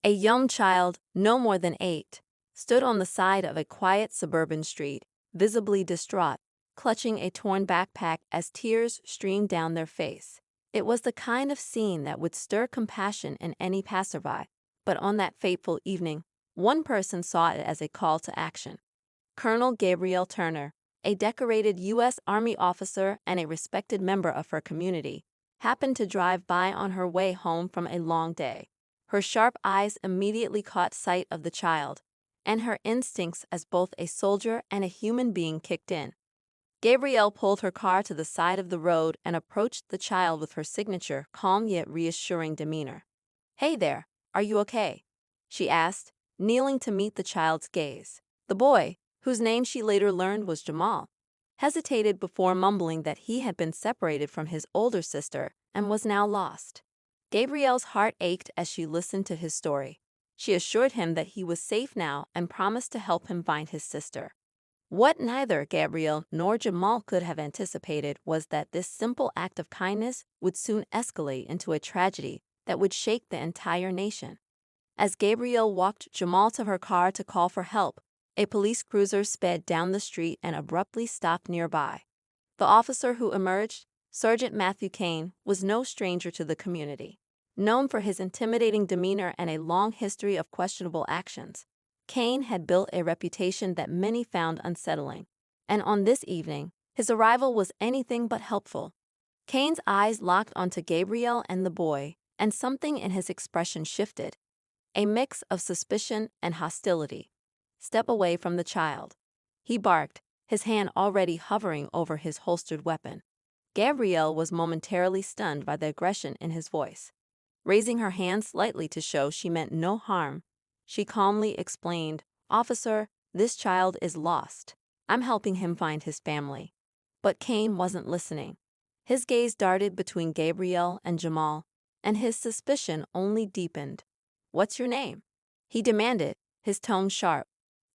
A young child, no more than 8, stood on the side of a quiet suburban street, visibly distraught, clutching a torn backpack as tears streamed down their face. It was the kind of scene that would stir compassion in any passerby, but on that fateful evening, one person saw it as a call to action. Colonel Gabrielle Turner, a decorated U.S. Army officer and a respected member of her community, happened to drive by on her way home from a long day. Her sharp eyes immediately caught sight of the child, and her instincts as both a soldier and a human being kicked in. Gabrielle pulled her car to the side of the road and approached the child with her signature, calm yet reassuring demeanor. "Hey there, are you okay?" she asked, kneeling to meet the child's gaze. The boy, whose name she later learned was Jamal, hesitated before mumbling that he had been separated from his older sister and was now lost. Gabrielle's heart ached as she listened to his story. She assured him that he was safe now and promised to help him find his sister. What neither Gabrielle nor Jamal could have anticipated was that this simple act of kindness would soon escalate into a tragedy that would shake the entire nation. As Gabrielle walked Jamal to her car to call for help, a police cruiser sped down the street and abruptly stopped nearby. The officer who emerged, Sergeant Matthew Kane, was no stranger to the community. Known for his intimidating demeanor and a long history of questionable actions, Kane had built a reputation that many found unsettling, and on this evening, his arrival was anything but helpful. Kane's eyes locked onto Gabrielle and the boy, and something in his expression shifted. A mix of suspicion and hostility. "Step away from the child," he barked, his hand already hovering over his holstered weapon. Gabrielle was momentarily stunned by the aggression in his voice. Raising her hand slightly to show she meant no harm, she calmly explained, "Officer, this child is lost. I'm helping him find his family." But Kane wasn't listening. His gaze darted between Gabrielle and Jamal, and his suspicion only deepened. "What's your name?" he demanded, his tone sharp.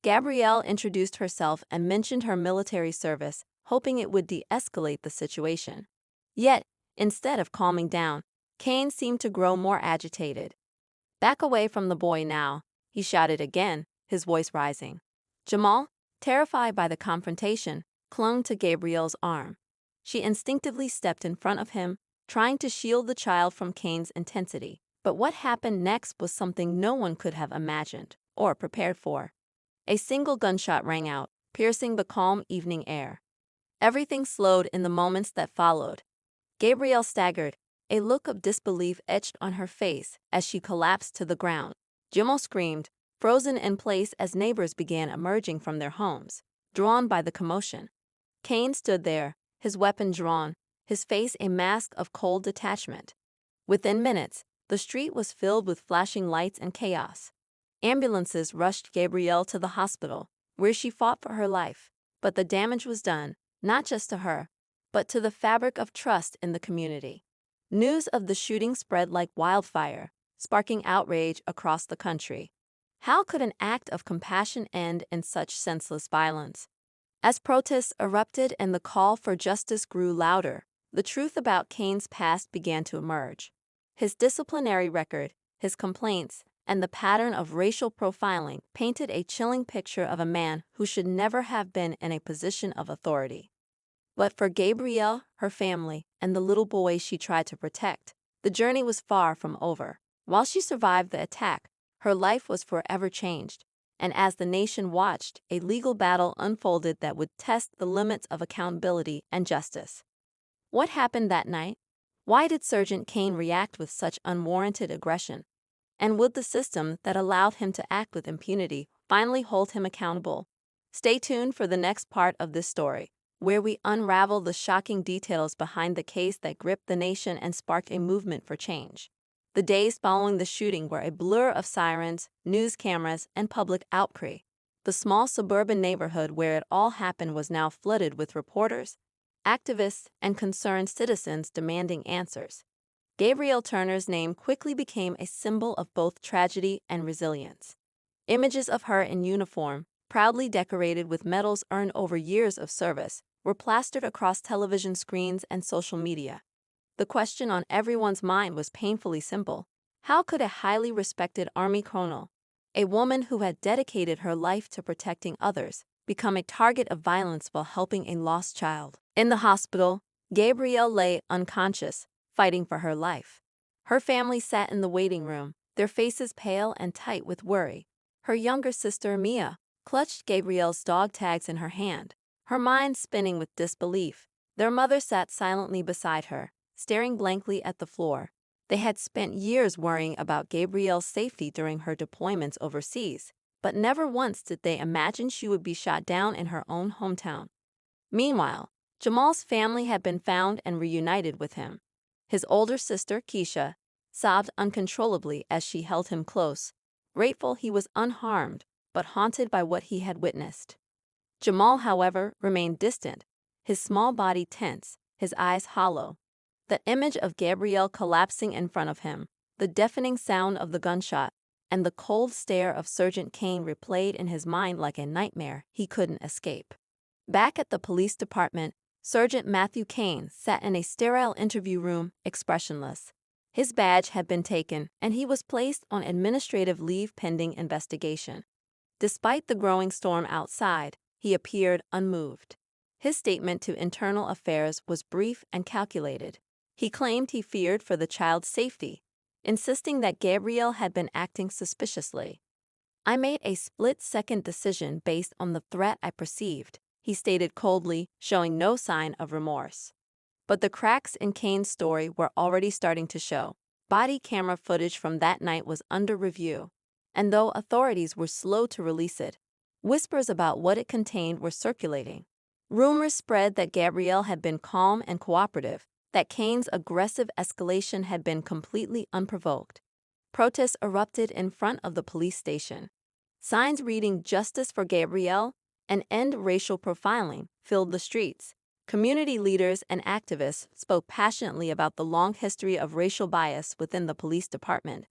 Gabrielle introduced herself and mentioned her military service, hoping it would de-escalate the situation. Yet, instead of calming down, Kane seemed to grow more agitated. "Back away from the boy now," he shouted again, his voice rising. Jamal, terrified by the confrontation, clung to Gabrielle's arm. She instinctively stepped in front of him, trying to shield the child from Kane's intensity. But what happened next was something no one could have imagined or prepared for. A single gunshot rang out, piercing the calm evening air. Everything slowed in the moments that followed. Gabrielle staggered, a look of disbelief etched on her face as she collapsed to the ground. Jamal screamed, frozen in place as neighbors began emerging from their homes, drawn by the commotion. Kane stood there, his weapon drawn, his face a mask of cold detachment. Within minutes, the street was filled with flashing lights and chaos. Ambulances rushed Gabrielle to the hospital, where she fought for her life. But the damage was done, not just to her, but to the fabric of trust in the community. News of the shooting spread like wildfire, sparking outrage across the country. How could an act of compassion end in such senseless violence? As protests erupted and the call for justice grew louder, the truth about Kane's past began to emerge. His disciplinary record, his complaints, and the pattern of racial profiling painted a chilling picture of a man who should never have been in a position of authority. But for Gabrielle, her family, and the little boy she tried to protect, the journey was far from over. While she survived the attack, her life was forever changed, and as the nation watched, a legal battle unfolded that would test the limits of accountability and justice. What happened that night? Why did Sergeant Kane react with such unwarranted aggression? And would the system that allowed him to act with impunity finally hold him accountable? Stay tuned for the next part of this story, where we unravel the shocking details behind the case that gripped the nation and sparked a movement for change. The days following the shooting were a blur of sirens, news cameras, and public outcry. The small suburban neighborhood where it all happened was now flooded with reporters, activists, and concerned citizens demanding answers. Gabrielle Turner's name quickly became a symbol of both tragedy and resilience. Images of her in uniform, proudly decorated with medals earned over years of service, were plastered across television screens and social media. The question on everyone's mind was painfully simple. How could a highly respected Army colonel, a woman who had dedicated her life to protecting others, become a target of violence while helping a lost child? In the hospital, Gabrielle lay unconscious, fighting for her life. Her family sat in the waiting room, their faces pale and tight with worry. Her younger sister, Mia, clutched Gabrielle's dog tags in her hand, her mind spinning with disbelief. Their mother sat silently beside her, staring blankly at the floor. They had spent years worrying about Gabrielle's safety during her deployments overseas, but never once did they imagine she would be shot down in her own hometown. Meanwhile, Jamal's family had been found and reunited with him. His older sister, Keisha, sobbed uncontrollably as she held him close, grateful he was unharmed, but haunted by what he had witnessed. Jamal, however, remained distant, his small body tense, his eyes hollow. The image of Gabrielle collapsing in front of him, the deafening sound of the gunshot, and the cold stare of Sergeant Kane replayed in his mind like a nightmare he couldn't escape. Back at the police department, Sergeant Matthew Kane sat in a sterile interview room, expressionless. His badge had been taken, and he was placed on administrative leave pending investigation. Despite the growing storm outside, he appeared unmoved. His statement to Internal Affairs was brief and calculated. He claimed he feared for the child's safety, insisting that Gabrielle had been acting suspiciously. "I made a split-second decision based on the threat I perceived," he stated coldly, showing no sign of remorse. But the cracks in Kane's story were already starting to show. Body camera footage from that night was under review, and though authorities were slow to release it, whispers about what it contained were circulating. Rumors spread that Gabrielle had been calm and cooperative, that Kane's aggressive escalation had been completely unprovoked. Protests erupted in front of the police station. Signs reading "Justice for Gabrielle" and "End Racial Profiling" filled the streets. Community leaders and activists spoke passionately about the long history of racial bias within the police department,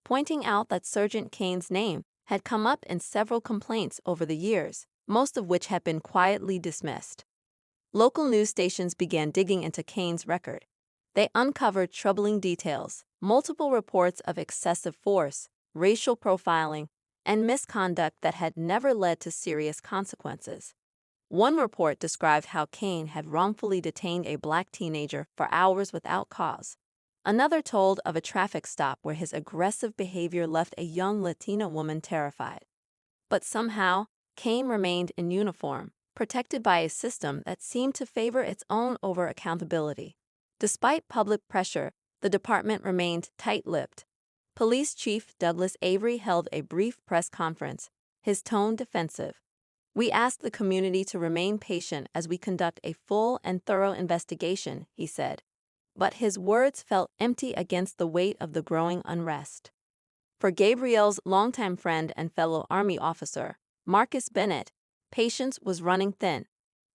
pointing out that Sergeant Kane's name had come up in several complaints over the years, most of which had been quietly dismissed. Local news stations began digging into Kane's record. They uncovered troubling details, multiple reports of excessive force, racial profiling, and misconduct that had never led to serious consequences. One report described how Kane had wrongfully detained a black teenager for hours without cause. Another told of a traffic stop where his aggressive behavior left a young Latina woman terrified. But somehow, Kane remained in uniform, protected by a system that seemed to favor its own over accountability. Despite public pressure, the department remained tight-lipped. Police Chief Douglas Avery held a brief press conference, his tone defensive. "We ask the community to remain patient as we conduct a full and thorough investigation," he said. But his words felt empty against the weight of the growing unrest. For Gabrielle's longtime friend and fellow Army officer, Marcus Bennett, patience was running thin.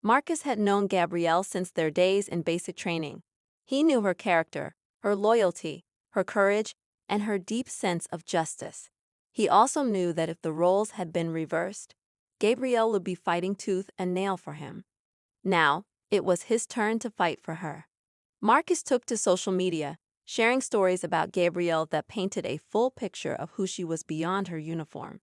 Marcus had known Gabrielle since their days in basic training. He knew her character, her loyalty, her courage, and her deep sense of justice. He also knew that if the roles had been reversed, Gabrielle would be fighting tooth and nail for him. Now, it was his turn to fight for her. Marcus took to social media, sharing stories about Gabrielle that painted a full picture of who she was beyond her uniform.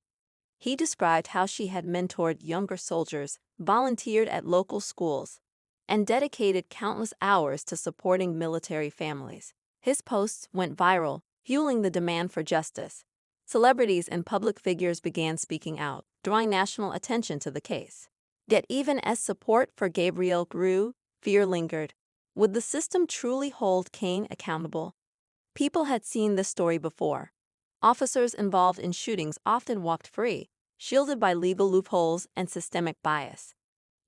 He described how she had mentored younger soldiers, volunteered at local schools, and dedicated countless hours to supporting military families. His posts went viral, fueling the demand for justice. Celebrities and public figures began speaking out, drawing national attention to the case. Yet even as support for Gabrielle grew, fear lingered. Would the system truly hold Kane accountable? People had seen this story before. Officers involved in shootings often walked free, shielded by legal loopholes and systemic bias.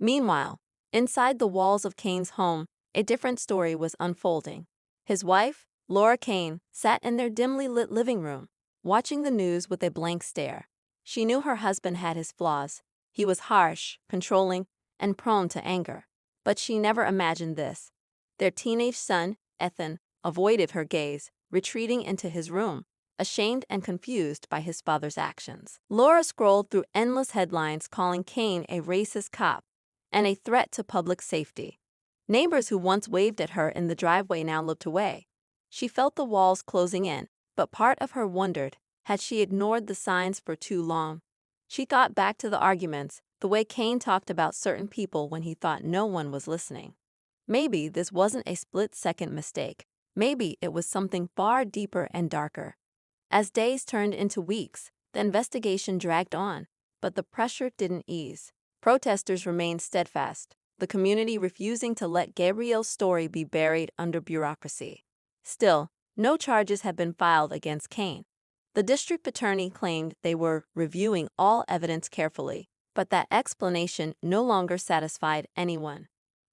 Meanwhile, inside the walls of Kane's home, a different story was unfolding. His wife, Laura Kane, sat in their dimly lit living room, watching the news with a blank stare. She knew her husband had his flaws. He was harsh, controlling, and prone to anger. But she never imagined this. Their teenage son, Ethan, avoided her gaze, retreating into his room, ashamed and confused by his father's actions. Laura scrolled through endless headlines calling Kane a racist cop and a threat to public safety. Neighbors who once waved at her in the driveway now looked away. She felt the walls closing in, But part of her wondered, had she ignored the signs for too long? She thought back to the arguments, the way Kane talked about certain people when he thought no one was listening. Maybe this wasn't a split-second mistake. Maybe it was something far deeper and darker. As days turned into weeks, the investigation dragged on, but the pressure didn't ease. Protesters remained steadfast, the community refusing to let Gabrielle's story be buried under bureaucracy. Still, no charges had been filed against Kane. The district attorney claimed they were reviewing all evidence carefully, but that explanation no longer satisfied anyone.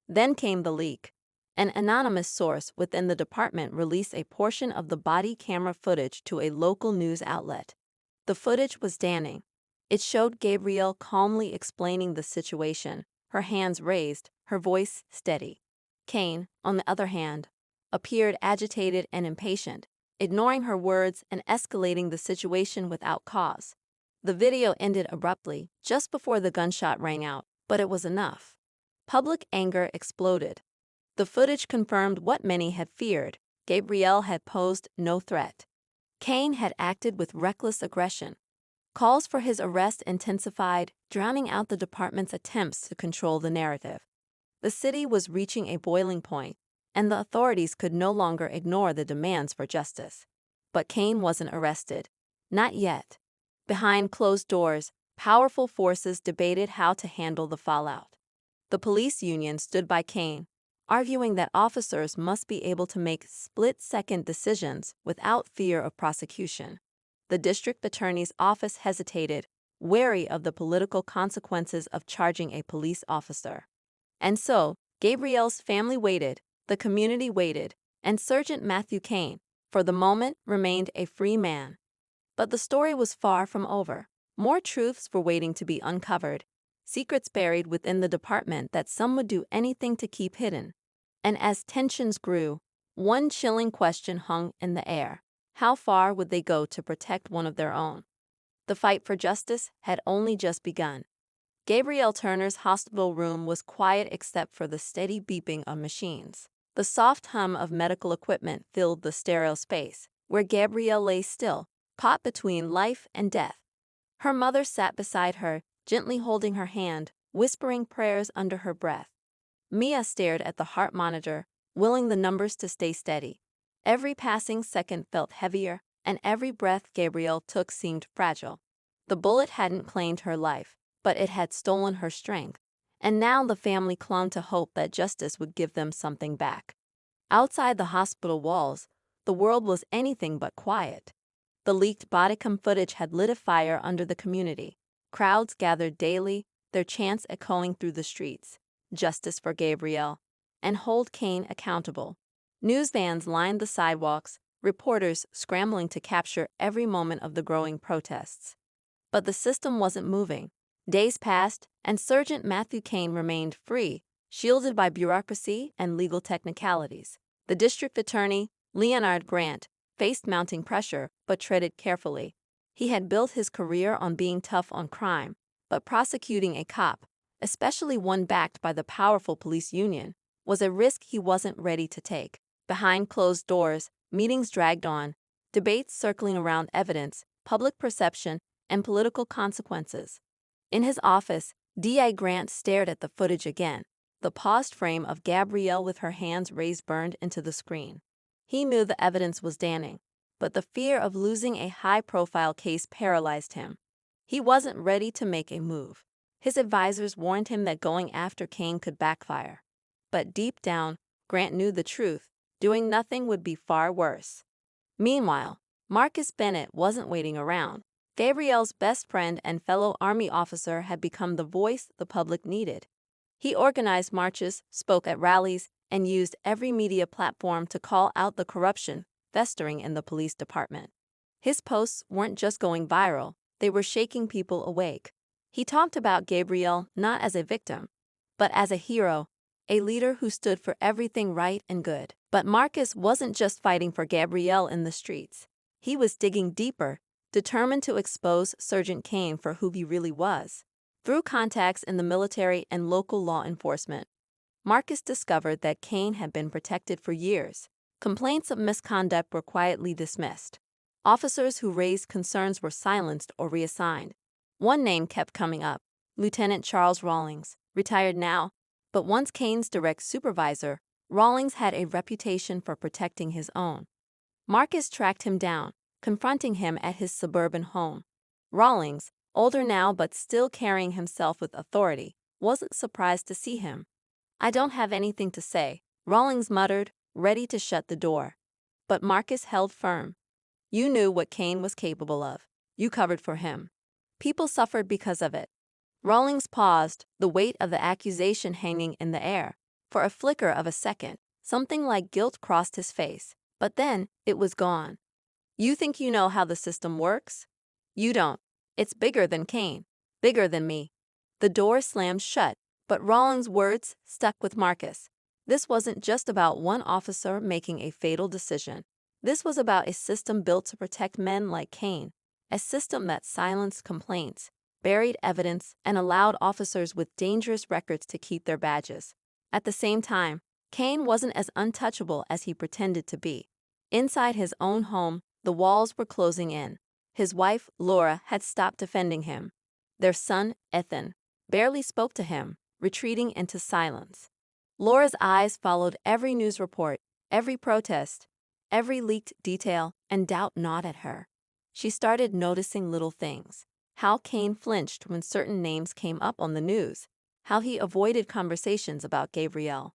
Then came the leak. An anonymous source within the department released a portion of the body camera footage to a local news outlet. The footage was damning. It showed Gabrielle calmly explaining the situation, her hands raised, her voice steady. Kane, on the other hand, appeared agitated and impatient, ignoring her words and escalating the situation without cause. The video ended abruptly, just before the gunshot rang out, but it was enough. Public anger exploded. The footage confirmed what many had feared. Gabrielle had posed no threat. Kane had acted with reckless aggression. Calls for his arrest intensified, drowning out the department's attempts to control the narrative. The city was reaching a boiling point, and the authorities could no longer ignore the demands for justice. But Kane wasn't arrested. Not yet. Behind closed doors, powerful forces debated how to handle the fallout. The police union stood by Kane, arguing that officers must be able to make split-second decisions without fear of prosecution. The district attorney's office hesitated, wary of the political consequences of charging a police officer. And so, Gabrielle's family waited, the community waited, and Sergeant Matthew Kane, for the moment, remained a free man. But the story was far from over. More truths were waiting to be uncovered, secrets buried within the department that some would do anything to keep hidden. And as tensions grew, one chilling question hung in the air. How far would they go to protect one of their own? The fight for justice had only just begun. Gabrielle Turner's hospital room was quiet except for the steady beeping of machines. The soft hum of medical equipment filled the sterile space, where Gabrielle lay still, caught between life and death. Her mother sat beside her, gently holding her hand, whispering prayers under her breath. Mia stared at the heart monitor, willing the numbers to stay steady. Every passing second felt heavier, and every breath Gabrielle took seemed fragile. The bullet hadn't claimed her life, but it had stolen her strength, and now the family clung to hope that justice would give them something back. Outside the hospital walls, the world was anything but quiet. The leaked body cam footage had lit a fire under the community. Crowds gathered daily, their chants echoing through the streets. Justice for Gabrielle, and hold Kane accountable. News vans lined the sidewalks, reporters scrambling to capture every moment of the growing protests. But the system wasn't moving. Days passed, and Sergeant Matthew Kane remained free, shielded by bureaucracy and legal technicalities. The district attorney, Leonard Grant, faced mounting pressure but treaded carefully. He had built his career on being tough on crime, but prosecuting a cop, especially one backed by the powerful police union, was a risk he wasn't ready to take. Behind closed doors, meetings dragged on, debates circling around evidence, public perception, and political consequences. In his office, D.I. Grant stared at the footage again. The paused frame of Gabrielle with her hands raised burned into the screen. He knew the evidence was damning, but the fear of losing a high-profile case paralyzed him. He wasn't ready to make a move. His advisors warned him that going after Kane could backfire. But deep down, Grant knew the truth. Doing nothing would be far worse. Meanwhile, Marcus Bennett wasn't waiting around. Gabrielle's best friend and fellow Army officer had become the voice the public needed. He organized marches, spoke at rallies, and used every media platform to call out the corruption festering in the police department. His posts weren't just going viral, they were shaking people awake. He talked about Gabrielle not as a victim, but as a hero, a leader who stood for everything right and good. But Marcus wasn't just fighting for Gabrielle in the streets. He was digging deeper, determined to expose Sergeant Kane for who he really was. Through contacts in the military and local law enforcement, Marcus discovered that Kane had been protected for years. Complaints of misconduct were quietly dismissed. Officers who raised concerns were silenced or reassigned. One name kept coming up: Lieutenant Charles Rawlings, retired now, but once Kane's direct supervisor. Rawlings had a reputation for protecting his own. Marcus tracked him down, confronting him at his suburban home. Rawlings, older now but still carrying himself with authority, wasn't surprised to see him. "I don't have anything to say," Rawlings muttered, ready to shut the door. But Marcus held firm. "You knew what Kane was capable of. You covered for him. People suffered because of it." Rawlings paused, the weight of the accusation hanging in the air. For a flicker of a second, something like guilt crossed his face, but then it was gone. "You think you know how the system works? You don't. It's bigger than Kane, bigger than me." The door slammed shut, but Rawlings' words stuck with Marcus. This wasn't just about one officer making a fatal decision. This was about a system built to protect men like Kane, a system that silenced complaints, buried evidence, and allowed officers with dangerous records to keep their badges. At the same time, Kane wasn't as untouchable as he pretended to be. Inside his own home, the walls were closing in. His wife, Laura, had stopped defending him. Their son, Ethan, barely spoke to him, retreating into silence. Laura's eyes followed every news report, every protest, every leaked detail, and doubt gnawed at her. She started noticing little things: how Kane flinched when certain names came up on the news, how he avoided conversations about Gabrielle.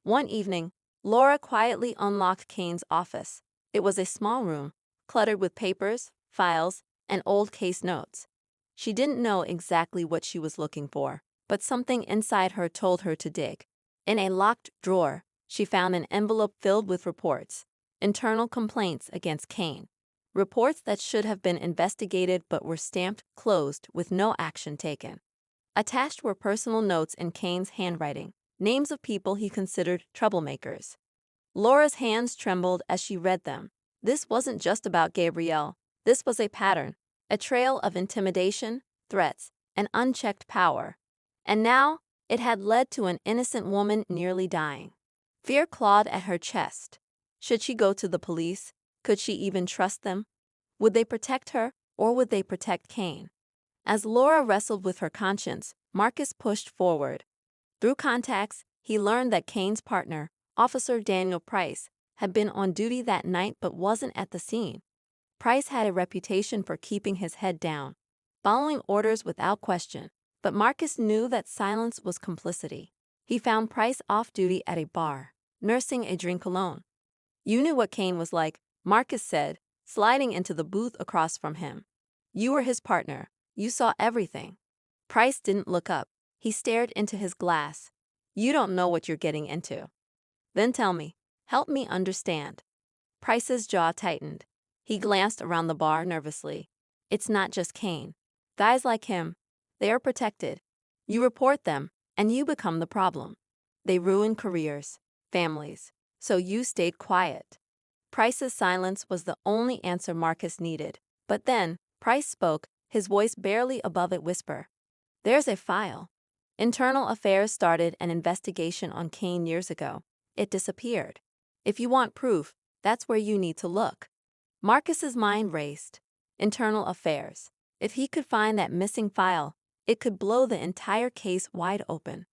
One evening, Laura quietly unlocked Kane's office. It was a small room, cluttered with papers, files, and old case notes. She didn't know exactly what she was looking for, but something inside her told her to dig. In a locked drawer, she found an envelope filled with reports, internal complaints against Kane. Reports that should have been investigated but were stamped closed with no action taken. Attached were personal notes in Kane's handwriting, names of people he considered troublemakers. Laura's hands trembled as she read them. This wasn't just about Gabrielle. This was a pattern, a trail of intimidation, threats, and unchecked power. And now, it had led to an innocent woman nearly dying. Fear clawed at her chest. Should she go to the police? Could she even trust them? Would they protect her, or would they protect Kane? As Laura wrestled with her conscience, Marcus pushed forward. Through contacts, he learned that Kane's partner, Officer Daniel Price, had been on duty that night but wasn't at the scene. Price had a reputation for keeping his head down, following orders without question, but Marcus knew that silence was complicity. He found Price off duty at a bar, nursing a drink alone. "You knew what Kane was like," Marcus said, sliding into the booth across from him. "You were his partner. You saw everything." Price didn't look up. He stared into his glass. "You don't know what you're getting into." "Then tell me. Help me understand." Price's jaw tightened. He glanced around the bar nervously. "It's not just Kane. Guys like him, they are protected. You report them, and you become the problem. They ruin careers, families. So you stayed quiet." Price's silence was the only answer Marcus needed. But then, Price spoke, his voice barely above a whisper. "There's a file. Internal Affairs started an investigation on Kane years ago. It disappeared. If you want proof, that's where you need to look." Marcus's mind raced. Internal Affairs. If he could find that missing file, it could blow the entire case wide open.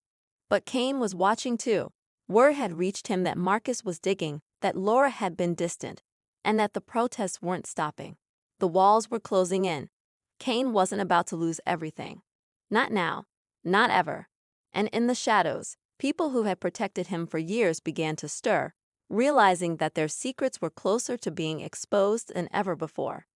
But Kane was watching too. Word had reached him that Marcus was digging, that Laura had been distant, and that the protests weren't stopping. The walls were closing in. Kane wasn't about to lose everything. Not now. Not ever. And in the shadows, people who had protected him for years began to stir, realizing that their secrets were closer to being exposed than ever before.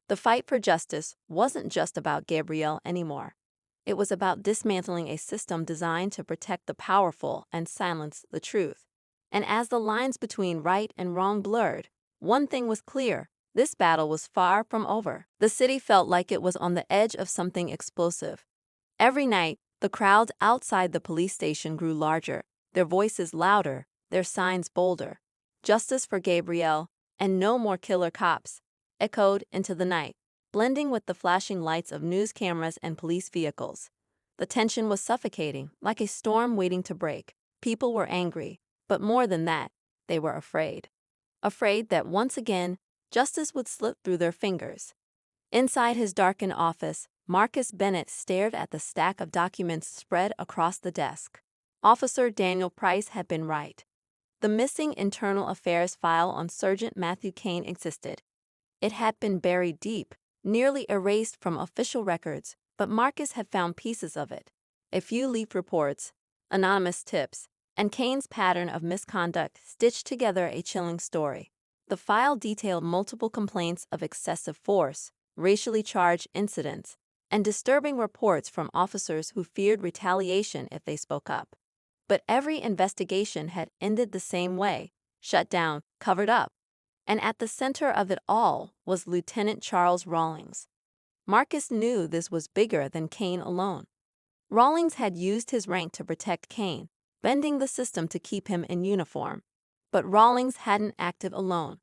The fight for justice wasn't just about Gabrielle anymore. It was about dismantling a system designed to protect the powerful and silence the truth. And as the lines between right and wrong blurred, one thing was clear: this battle was far from over. The city felt like it was on the edge of something explosive. Every night, the crowds outside the police station grew larger, their voices louder, their signs bolder. "Justice for Gabrielle," and "No more killer cops," echoed into the night, blending with the flashing lights of news cameras and police vehicles. The tension was suffocating, like a storm waiting to break. People were angry, but more than that, they were afraid. Afraid that once again, justice would slip through their fingers. Inside his darkened office, Marcus Bennett stared at the stack of documents spread across the desk. Officer Daniel Price had been right. The missing internal affairs file on Sergeant Matthew Kane existed. It had been buried deep, nearly erased from official records, but Marcus had found pieces of it. A few leaked reports, anonymous tips, and Kane's pattern of misconduct stitched together a chilling story. The file detailed multiple complaints of excessive force, racially charged incidents, and disturbing reports from officers who feared retaliation if they spoke up. But every investigation had ended the same way: shut down, covered up. And at the center of it all was Lieutenant Charles Rawlings. Marcus knew this was bigger than Kane alone. Rawlings had used his rank to protect Kane, bending the system to keep him in uniform. But Rawlings hadn't acted alone.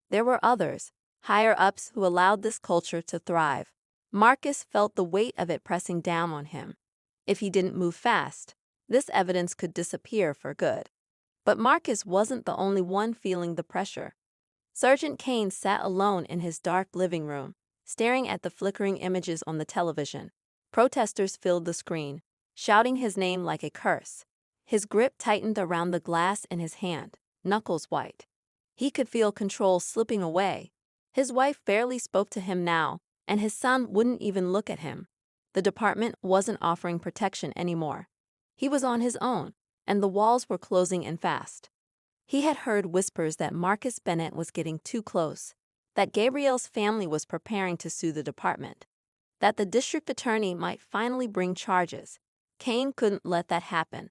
There were others, higher-ups, who allowed this culture to thrive. Marcus felt the weight of it pressing down on him. If he didn't move fast, this evidence could disappear for good. But Marcus wasn't the only one feeling the pressure. Sergeant Kane sat alone in his dark living room, staring at the flickering images on the television. Protesters filled the screen, shouting his name like a curse. His grip tightened around the glass in his hand, knuckles white. He could feel control slipping away. His wife barely spoke to him now, and his son wouldn't even look at him. The department wasn't offering protection anymore. He was on his own, and the walls were closing in fast. He had heard whispers that Marcus Bennett was getting too close, that Gabrielle's family was preparing to sue the department, that the district attorney might finally bring charges. Kane couldn't let that happen.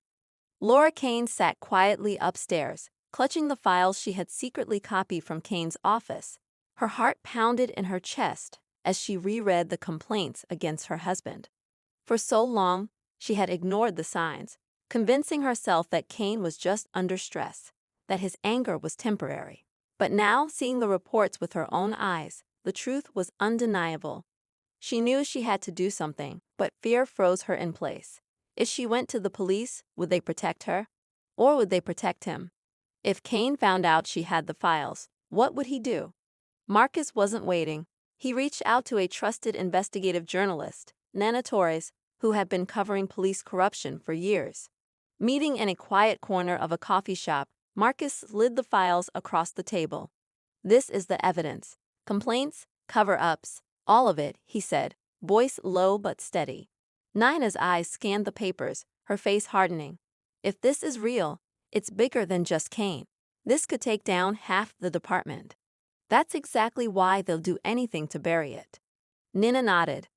Laura Kane sat quietly upstairs, clutching the files she had secretly copied from Kane's office. Her heart pounded in her chest as she reread the complaints against her husband. For so long, she had ignored the signs, convincing herself that Kane was just under stress, that his anger was temporary. But now, seeing the reports with her own eyes, the truth was undeniable. She knew she had to do something, but fear froze her in place. If she went to the police, would they protect her? Or would they protect him? If Kane found out she had the files, what would he do? Marcus wasn't waiting. He reached out to a trusted investigative journalist, Nana Torres, who had been covering police corruption for years. Meeting in a quiet corner of a coffee shop, Marcus slid the files across the table. "This is the evidence. Complaints, cover-ups, all of it," he said, voice low but steady. Nina's eyes scanned the papers, her face hardening. If this is real, it's bigger than just Kane. This could take down half the department. That's exactly why they'll do anything to bury it. Nina nodded.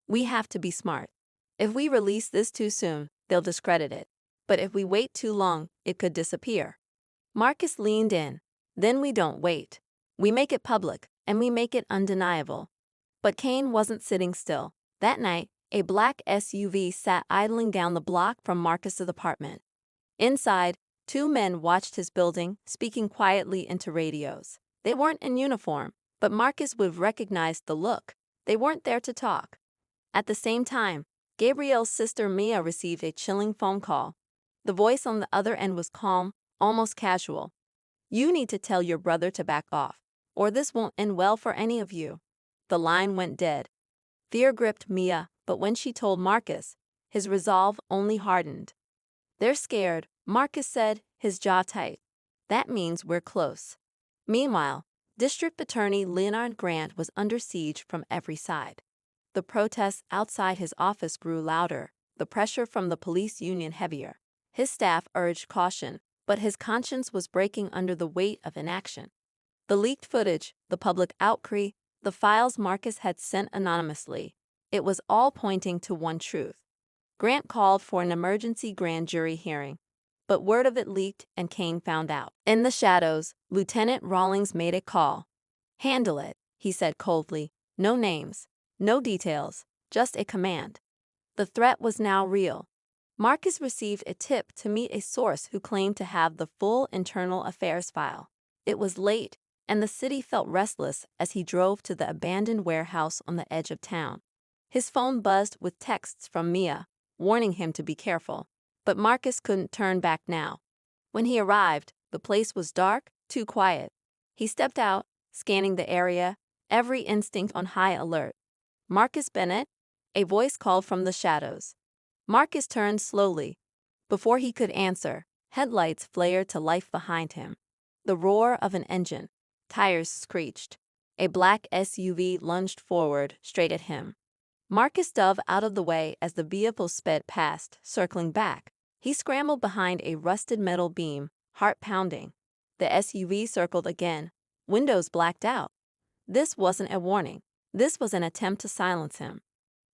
"We have to be smart. If we release this too soon, they'll discredit it. But if we wait too long, it could disappear." Marcus leaned in. "Then we don't wait. We make it public, and we make it undeniable." But Kane wasn't sitting still. That night, a black SUV sat idling down the block from Marcus's apartment. Inside, two men watched his building, speaking quietly into radios. They weren't in uniform, but Marcus would have recognized the look. They weren't there to talk. At the same time, Gabrielle's sister Mia received a chilling phone call. The voice on the other end was calm, almost casual. "You need to tell your brother to back off, or this won't end well for any of you." The line went dead. Fear gripped Mia, but when she told Marcus, his resolve only hardened. "They're scared," Marcus said, his jaw tight. "That means we're close." Meanwhile, District Attorney Leonard Grant was under siege from every side. The protests outside his office grew louder, the pressure from the police union heavier. His staff urged caution, but his conscience was breaking under the weight of inaction. The leaked footage, the public outcry, the files Marcus had sent anonymously, it was all pointing to one truth. Grant called for an emergency grand jury hearing, but word of it leaked and Kane found out. In the shadows, Lieutenant Rawlings made a call. "Handle it," he said coldly. "No names, no details, just a command." The threat was now real. Marcus received a tip to meet a source who claimed to have the full internal affairs file. It was late, and the city felt restless as he drove to the abandoned warehouse on the edge of town. His phone buzzed with texts from Mia, warning him to be careful. But Marcus couldn't turn back now. When he arrived, the place was dark, too quiet. He stepped out, scanning the area, every instinct on high alert. "Marcus Bennett?" A voice called from the shadows. Marcus turned slowly. Before he could answer, headlights flared to life behind him. The roar of an engine. Tires screeched. A black SUV lunged forward, straight at him. Marcus dove out of the way as the vehicle sped past, circling back. He scrambled behind a rusted metal beam, heart pounding. The SUV circled again, windows blacked out. This wasn't a warning. This was an attempt to silence him.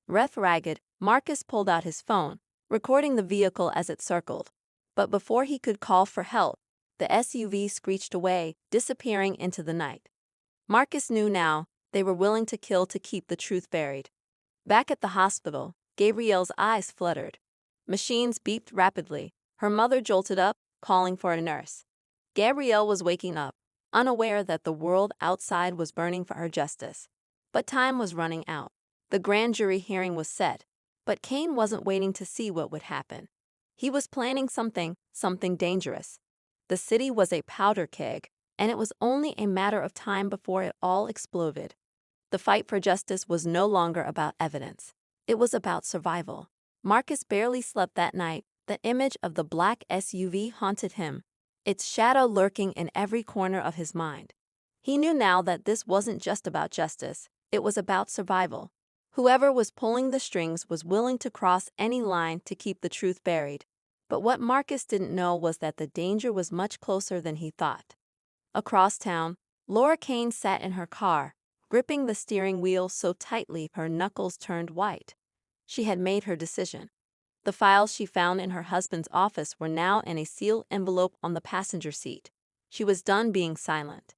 Breath ragged, Marcus pulled out his phone, recording the vehicle as it circled. But before he could call for help, the SUV screeched away, disappearing into the night. Marcus knew now they were willing to kill to keep the truth buried. Back at the hospital, Gabrielle's eyes fluttered. Machines beeped rapidly. Her mother jolted up, calling for a nurse. Gabrielle was waking up, unaware that the world outside was burning for her justice. But time was running out. The grand jury hearing was set, but Kane wasn't waiting to see what would happen. He was planning something dangerous. The city was a powder keg, and it was only a matter of time before it all exploded. The fight for justice was no longer about evidence. It was about survival. Marcus barely slept that night. The image of the black SUV haunted him, its shadow lurking in every corner of his mind. He knew now that this wasn't just about justice, it was about survival. Whoever was pulling the strings was willing to cross any line to keep the truth buried. But what Marcus didn't know was that the danger was much closer than he thought. Across town, Laura Kane sat in her car, gripping the steering wheel so tightly her knuckles turned white. She had made her decision. The files she found in her husband's office were now in a sealed envelope on the passenger seat. She was done being silent.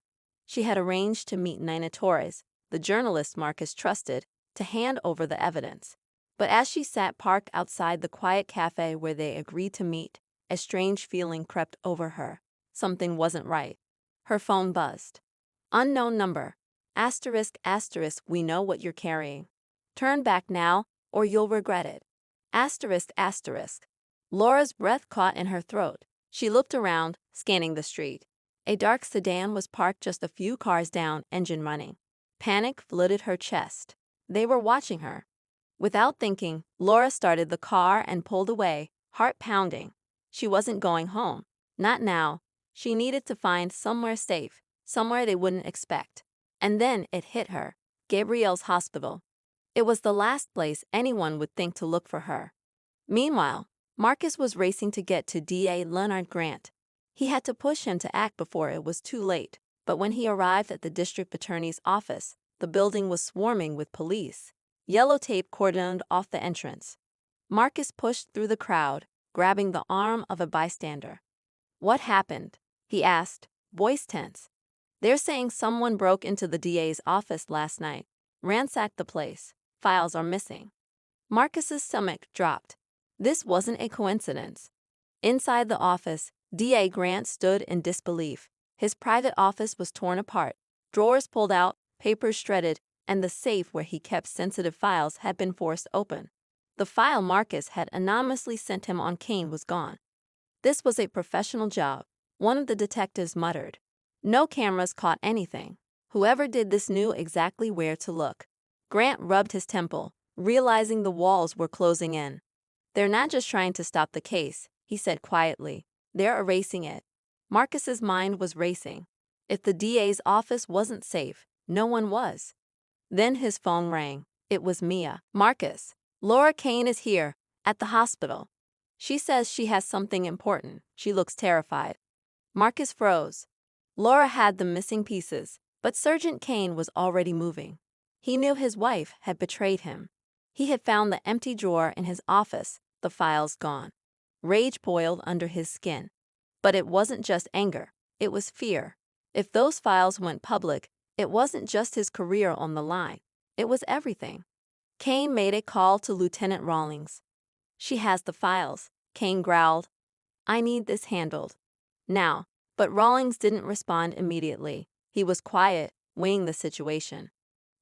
She had arranged to meet Nina Torres, the journalist Marcus trusted, to hand over the evidence. But as she sat parked outside the quiet cafe where they agreed to meet, a strange feeling crept over her. Something wasn't right. Her phone buzzed. "Unknown number. Asterisk asterisk, we know what you're carrying. Turn back now, or you'll regret it. Asterisk asterisk." Laura's breath caught in her throat. She looked around, scanning the street. A dark sedan was parked just a few cars down, engine running. Panic flooded her chest. They were watching her. Without thinking, Laura started the car and pulled away, heart pounding. She wasn't going home. Not now. She needed to find somewhere safe, somewhere they wouldn't expect. And then it hit her. Gabrielle's hospital. It was the last place anyone would think to look for her. Meanwhile, Marcus was racing to get to DA Leonard Grant. He had to push him to act before it was too late, but when he arrived at the district attorney's office, the building was swarming with police. Yellow tape cordoned off the entrance. Marcus pushed through the crowd, grabbing the arm of a bystander. "What happened?" he asked, voice tense. "They're saying someone broke into the DA's office last night, ransacked the place. Files are missing." Marcus's stomach dropped. This wasn't a coincidence. Inside the office, DA Grant stood in disbelief. His private office was torn apart, drawers pulled out, papers shredded, and the safe where he kept sensitive files had been forced open. The file Marcus had anonymously sent him on Kane was gone. "This was a professional job," one of the detectives muttered. "No cameras caught anything. Whoever did this knew exactly where to look." Grant rubbed his temple, realizing the walls were closing in. "They're not just trying to stop the case," he said quietly. "They're erasing it." Marcus's mind was racing. If the DA's office wasn't safe, no one was. Then his phone rang. It was Mia. "Marcus, Laura Kane is here, at the hospital. She says she has something important. She looks terrified." Marcus froze. Laura had the missing pieces, but Sergeant Kane was already moving. He knew his wife had betrayed him. He had found the empty drawer in his office, the files gone. Rage boiled under his skin. But it wasn't just anger, it was fear. If those files went public, it wasn't just his career on the line, it was everything. Kane made a call to Lieutenant Rawlings. "She has the files," Kane growled. "I need this handled now." But Rawlings didn't respond immediately. He was quiet, weighing the situation.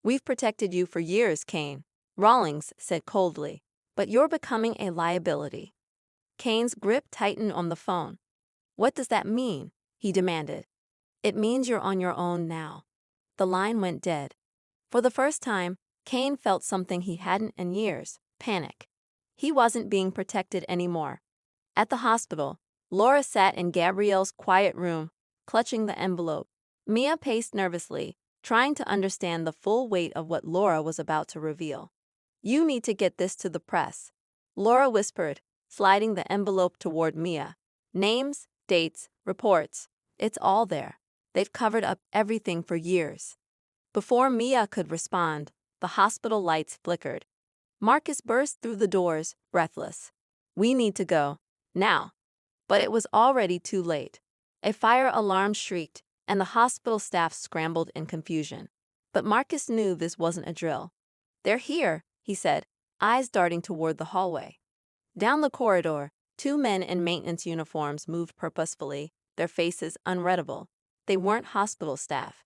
"We've protected you for years, Kane," Rawlings said coldly, "but you're becoming a liability." Kane's grip tightened on the phone. "What does that mean?" he demanded. "It means you're on your own now." The line went dead. For the first time, Kane felt something he hadn't in years: panic. He wasn't being protected anymore. At the hospital, Laura sat in Gabrielle's quiet room, clutching the envelope. Mia paced nervously, trying to understand the full weight of what Laura was about to reveal. "You need to get this to the press," Laura whispered, sliding the envelope toward Mia. "Names, dates, reports. It's all there. They've covered up everything for years." Before Mia could respond, the hospital lights flickered. Marcus burst through the doors, breathless. "We need to go. Now." But it was already too late. A fire alarm shrieked, and the hospital staff scrambled in confusion. But Marcus knew this wasn't a drill. "They're here," he said, eyes darting toward the hallway. Down the corridor, two men in maintenance uniforms moved purposefully, their faces unreadable. They weren't hospital staff.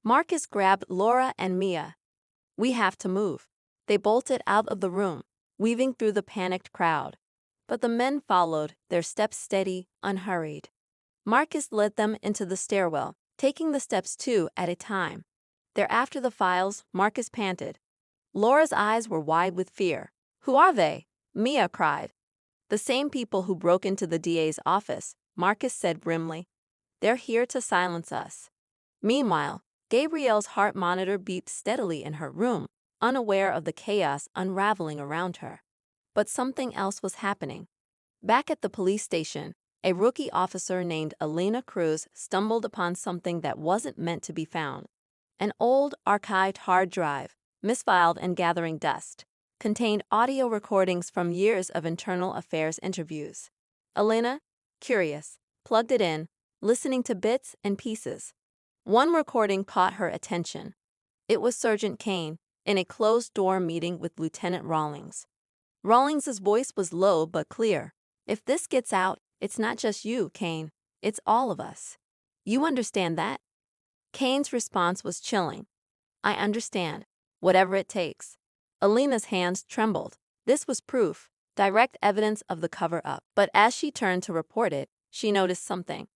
Marcus grabbed Laura and Mia. "We have to move." They bolted out of the room, weaving through the panicked crowd. But the men followed, their steps steady, unhurried. Marcus led them into the stairwell, taking the steps two at a time. "They're after the files," Marcus panted. Laura's eyes were wide with fear. "Who are they?" Mia cried. "The same people who broke into the DA's office," Marcus said grimly. "They're here to silence us." Meanwhile, Gabrielle's heart monitor beeped steadily in her room, unaware of the chaos unraveling around her. But something else was happening. Back at the police station, a rookie officer named Elena Cruz stumbled upon something that wasn't meant to be found. An old, archived hard drive, misfiled and gathering dust, contained audio recordings from years of internal affairs interviews. Elena, curious, plugged it in, listening to bits and pieces. One recording caught her attention. It was Sergeant Kane, in a closed-door meeting with Lieutenant Rawlings. Rawlings's voice was low but clear. "If this gets out, it's not just you, Kane. It's all of us. You understand that?" Kane's response was chilling. "I understand. Whatever it takes." Elena's hands trembled. This was proof, direct evidence of the cover-up. But as she turned to report it, she noticed something.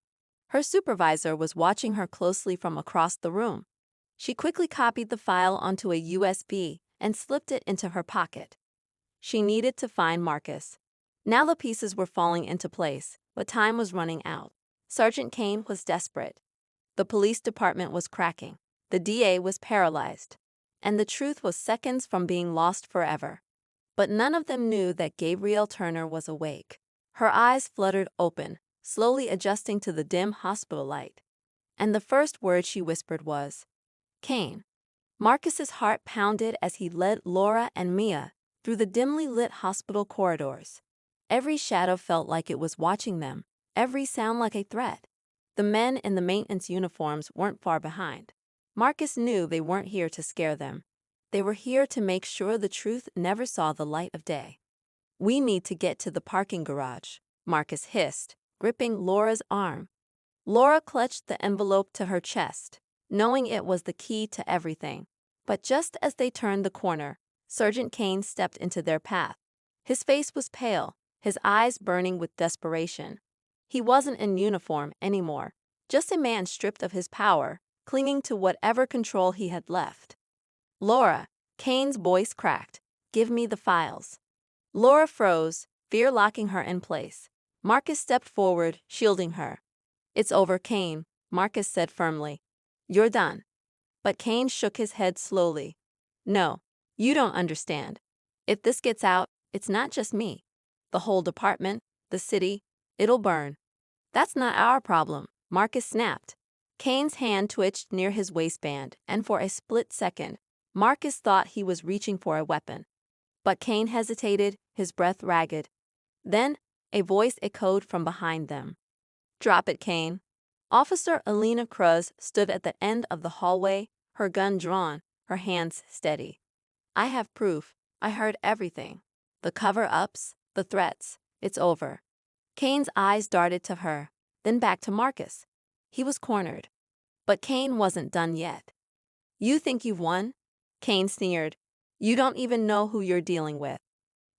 Her supervisor was watching her closely from across the room. She quickly copied the file onto a USB and slipped it into her pocket. She needed to find Marcus. Now the pieces were falling into place, but time was running out. Sergeant Kane was desperate. The police department was cracking. The DA was paralyzed. And the truth was seconds from being lost forever. But none of them knew that Gabrielle Turner was awake. Her eyes fluttered open, slowly adjusting to the dim hospital light. And the first word she whispered was, "Kane." Marcus's heart pounded as he led Laura and Mia through the dimly lit hospital corridors. Every shadow felt like it was watching them, every sound like a threat. The men in the maintenance uniforms weren't far behind. Marcus knew they weren't here to scare them. They were here to make sure the truth never saw the light of day. "We need to get to the parking garage," Marcus hissed, gripping Laura's arm. Laura clutched the envelope to her chest, knowing it was the key to everything. But just as they turned the corner, Sergeant Kane stepped into their path. His face was pale, his eyes burning with desperation. He wasn't in uniform anymore, just a man stripped of his power, clinging to whatever control he had left. "Laura," Kane's voice cracked, "give me the files." Laura froze, fear locking her in place. Marcus stepped forward, shielding her. "It's over, Kane," Marcus said firmly. "You're done." But Kane shook his head slowly. "No, you don't understand. If this gets out, it's not just me. The whole department, the city, it'll burn." "That's not our problem," Marcus snapped. Kane's hand twitched near his waistband, and for a split second, Marcus thought he was reaching for a weapon. But Kane hesitated, his breath ragged. Then, a voice echoed from behind them. "Drop it, Kane." Officer Elena Cruz stood at the end of the hallway, her gun drawn, her hands steady. "I have proof. I heard everything. The cover-ups, the threats. It's over." Kane's eyes darted to her, then back to Marcus. He was cornered. But Kane wasn't done yet. "You think you've won?" Kane sneered. "You don't even know who you're dealing with."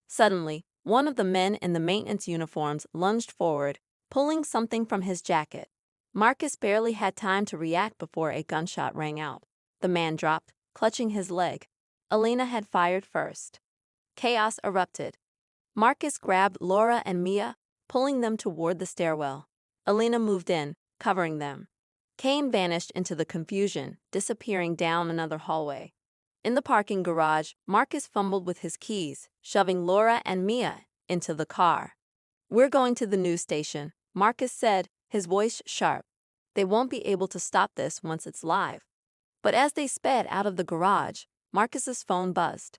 Suddenly, one of the men in the maintenance uniforms lunged forward, pulling something from his jacket. Marcus barely had time to react before a gunshot rang out. The man dropped, clutching his leg. Elena had fired first. Chaos erupted. Marcus grabbed Laura and Mia, pulling them toward the stairwell. Elena moved in, covering them. Cain vanished into the confusion, disappearing down another hallway. In the parking garage, Marcus fumbled with his keys, shoving Laura and Mia into the car. "We're going to the news station," Marcus said, his voice sharp. "They won't be able to stop this once it's live." But as they sped out of the garage, Marcus's phone buzzed.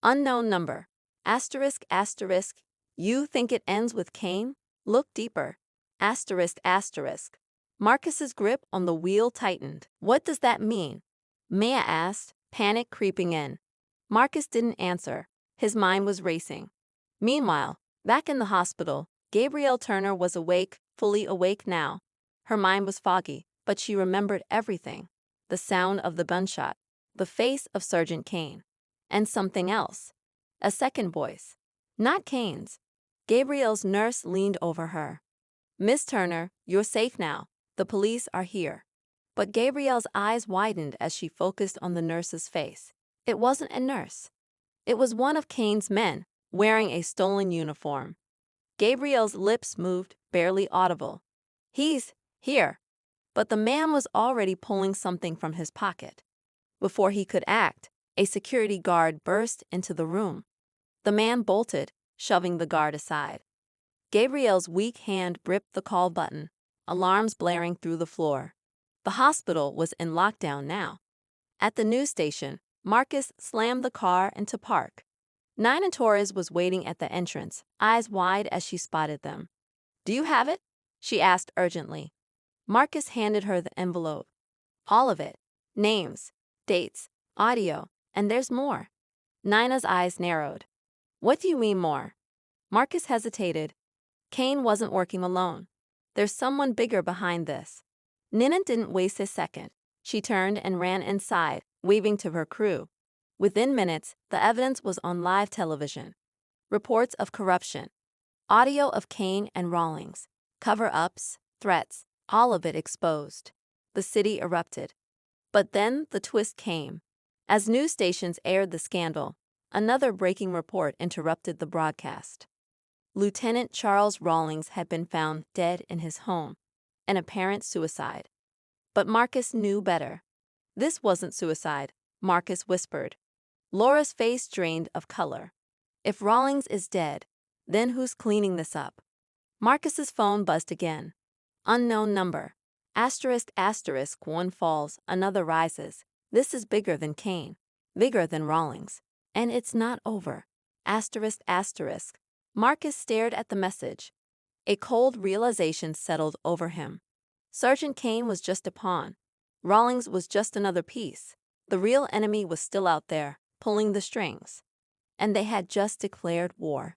Unknown number. Asterisk asterisk. You think it ends with Cain? Look deeper. Asterisk asterisk. Marcus's grip on the wheel tightened. "What does that mean?" Mia asked, panic creeping in. Marcus didn't answer. His mind was racing. Meanwhile, back in the hospital, Gabrielle Turner was awake, fully awake now. Her mind was foggy, but she remembered everything. The sound of the gunshot, the face of Sergeant Cain, and something else. A second voice. Not Cain's. Gabrielle's nurse leaned over her. "Miss Turner, you're safe now. The police are here." But Gabrielle's eyes widened as she focused on the nurse's face. It wasn't a nurse. It was one of Cain's men, wearing a stolen uniform. Gabrielle's lips moved, barely audible. "He's here." But the man was already pulling something from his pocket. Before he could act, a security guard burst into the room. The man bolted, shoving the guard aside. Gabrielle's weak hand gripped the call button, alarms blaring through the floor. The hospital was in lockdown now. At the news station, Marcus slammed the car into park. Nina Torres was waiting at the entrance, eyes wide as she spotted them. "Do you have it?" she asked urgently. Marcus handed her the envelope. "All of it. Names, dates, audio, and there's more." Nina's eyes narrowed. "What do you mean more?" Marcus hesitated. Cain wasn't working alone. There's someone bigger behind this. Nina didn't waste a second. She turned and ran inside, waving to her crew. Within minutes, the evidence was on live television. Reports of corruption. Audio of Cain and Rawlings. Cover-ups, threats, all of it exposed. The city erupted. But then the twist came. As news stations aired the scandal, another breaking report interrupted the broadcast. Lieutenant Charles Rawlings had been found dead in his home, an apparent suicide. But Marcus knew better. "This wasn't suicide," Marcus whispered. Laura's face drained of color. "If Rawlings is dead, then who's cleaning this up?" Marcus's phone buzzed again. Unknown number. Asterisk asterisk. One falls, another rises. This is bigger than Cain, bigger than Rawlings. And it's not over. Asterisk asterisk. Marcus stared at the message. A cold realization settled over him. Sergeant Cain was just a pawn. Rawlings was just another piece. The real enemy was still out there, pulling the strings. And they had just declared war.